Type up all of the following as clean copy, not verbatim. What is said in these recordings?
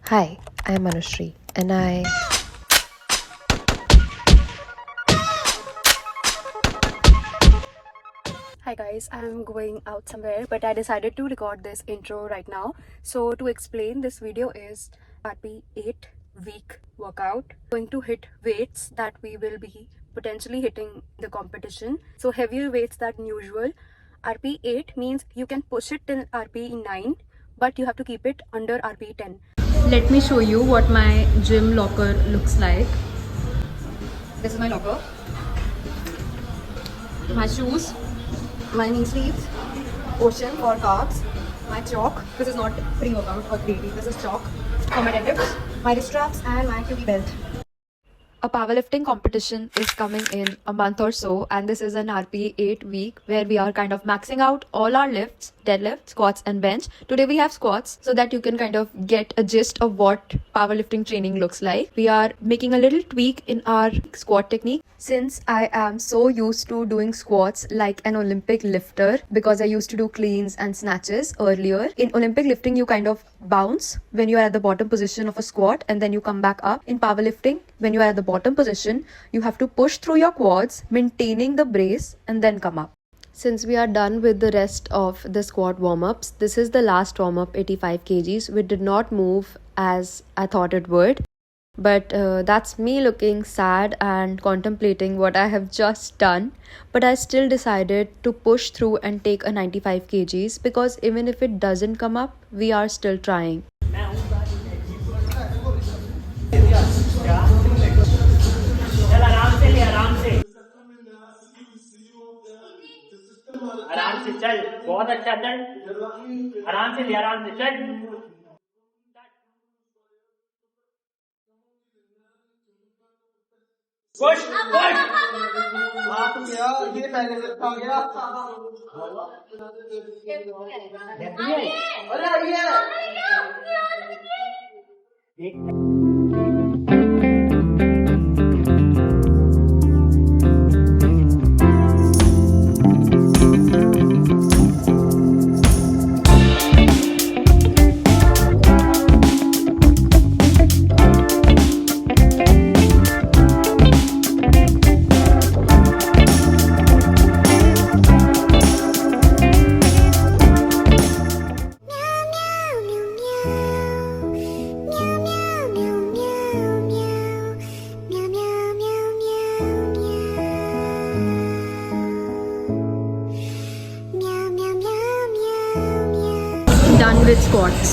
Hi, I'm Anushri and Hi guys, I'm going out somewhere, but I decided to record this intro right now. So to explain, this video is RP 8-week workout. Going to hit weights that we will be potentially hitting the competition. So heavier weights than usual. RP 8 means you can push it till RP 9, but you have to keep it under RP 10. Let me show you what my gym locker looks like. This is my locker. My shoes, my knee sleeves, ocean for carbs, my chalk. This is not pre-workout or pre-tea. This is chalk for my deadlifts, my wrist straps, and my QB belt. A powerlifting competition is coming in a month or so, and this is an RP 8 week where we are kind of maxing out all our lifts, deadlift, squats, and bench. Today we have squats so that you can kind of get a gist of what powerlifting training looks like. We are making a little tweak in our squat technique. Since I am so used to doing squats like an Olympic lifter because I used to do cleans and snatches earlier, in Olympic lifting you kind of bounce when you are at the bottom position of a squat and then you come back up. In powerlifting, when you are at the bottom position, you have to push through your quads, maintaining the brace, and then come up. Since we are done with the rest of the squat warm-ups, this is the last warm-up, 85 kgs. We did not move as I thought it would. But that's me looking sad and contemplating what I have just done. But I still decided to push through and take a 95 kgs because even if it doesn't come up, we are still trying. आराम से चल, बहुत अच्छा चल, आराम से चल। Push push हाथ गया ये पहले से आ गया अरे ये Done with squats.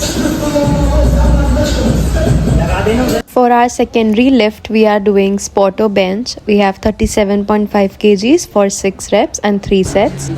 For our secondary lift, we are doing spotter bench. We have 37.5 kgs for 6 reps and 3 sets.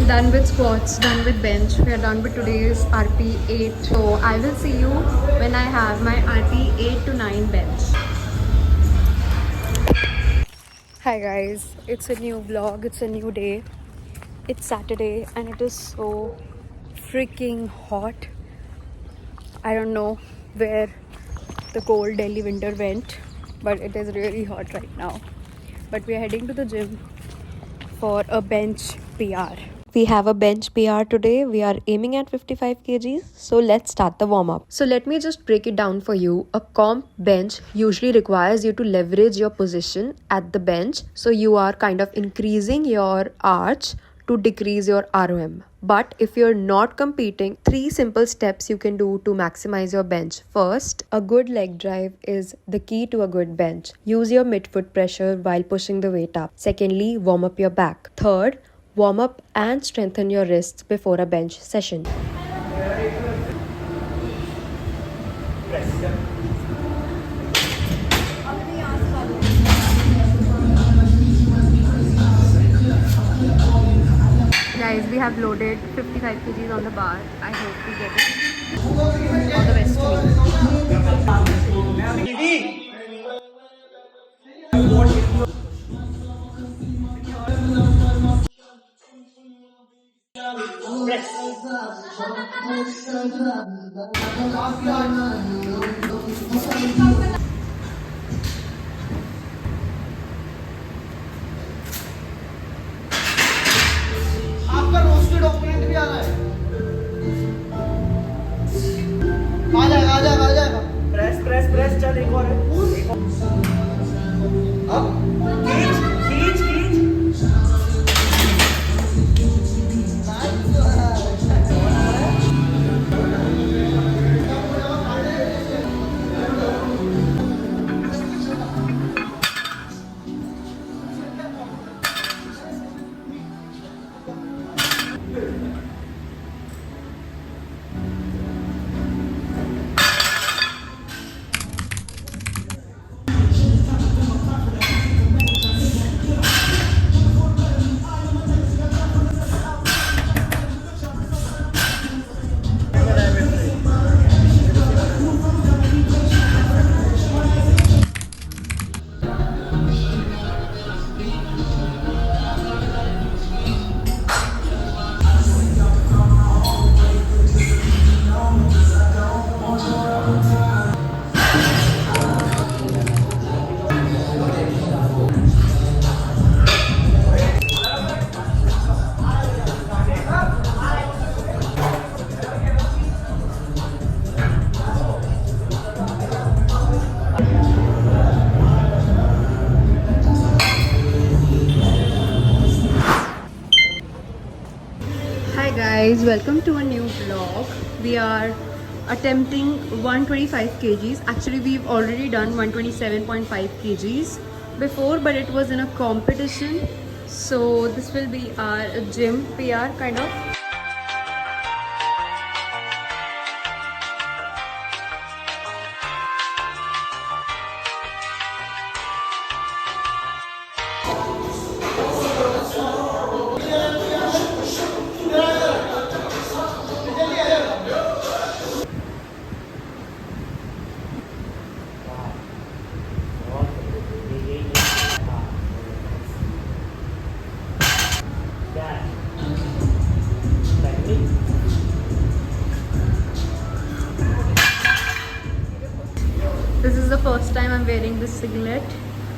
Done with squats, done with bench. We are done with today's RP 8. So I will see you when I have my RP 8 to 9 bench. Hi guys, it's a new vlog, it's a new day. It's Saturday and it is so freaking hot. I don't know where the cold Delhi winter went, but it is really hot right now. But we are heading to the gym for a bench PR. We have a bench PR today. We are aiming at 55 kgs. So let's start the warm up. So let me just break it down for you. A comp bench usually requires you to leverage your position at the bench. So you are kind of increasing your arch to decrease your ROM. But if you're not competing, 3 simple steps you can do to maximize your bench. First, a good leg drive is the key to a good bench. Use your midfoot pressure while pushing the weight up. Secondly, warm up your back. Third, warm up and strengthen your wrists before a bench session. Guys, we have loaded 55 kgs on the bar. I hope we get it. All the best to me. आपका roasted opponent भी आ रहा है आ जाएगा press press press चल एक और अब खींच खींच खींच Hi guys, welcome to a new vlog. We are attempting 125 kgs. Actually, we've already done 127.5 kgs before, but it was in a competition. So this will be our gym PR kind of. This is the first time I'm wearing this singlet,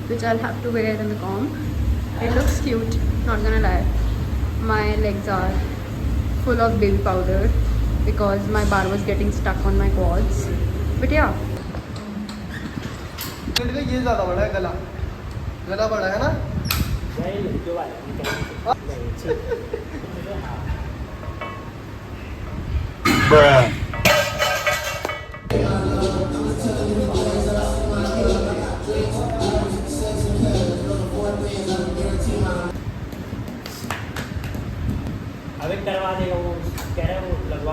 which I'll have to wear in the comp. It looks cute, not gonna lie. My legs are full of baby powder because my bar was getting stuck on my quads. But yeah. ये ज्यादा बड़ा है गला गला बड़ा है ना अभी करवा देगा वो कह रहा है वो लगवा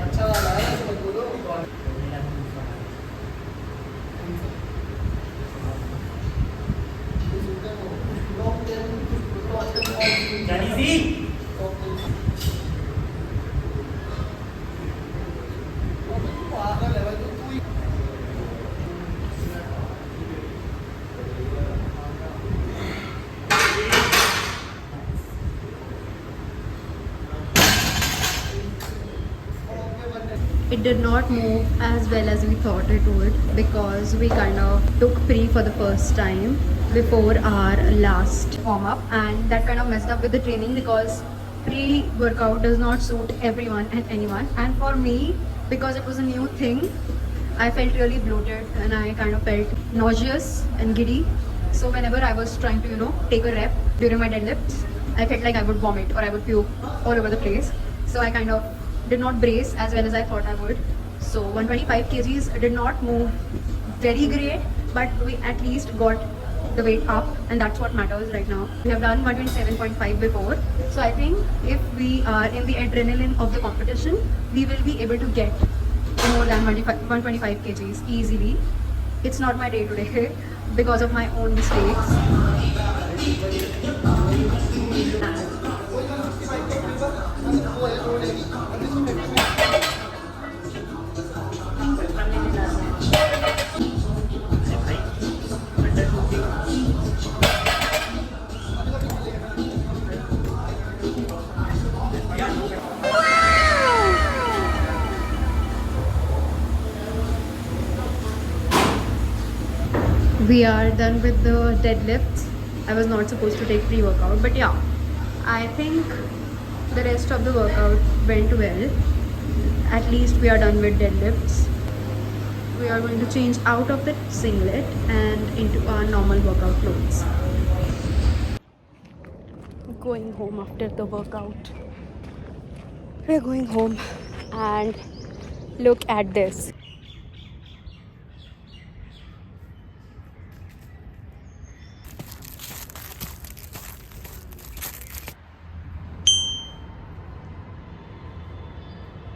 अच्छा वाला है बोलो it did not move as well as we thought it would, because we kind of took pre for the first time before our last warm up, and that kind of messed up with the training because pre workout does not suit everyone and anyone. And for me, because it was a new thing, I felt really bloated and I kind of felt nauseous and giddy. So whenever I was trying to, take a rep during my deadlifts, I felt like I would vomit or I would puke all over the place. So I kind of did not brace as well as I thought I would. So 125 kgs did not move very great, but we at least got the weight up, and that's what matters right now. We have done 127.5 before. So I think if we are in the adrenaline of the competition, we will be able to get more than 125 kgs easily. It's not my day today because of my own mistakes. We are done with the deadlifts. I was not supposed to take pre-workout, but yeah, I think the rest of the workout went well. At least we are done with deadlifts. We are going to change out of the singlet and into our normal workout clothes. Going home after the workout. We're going home and look at this.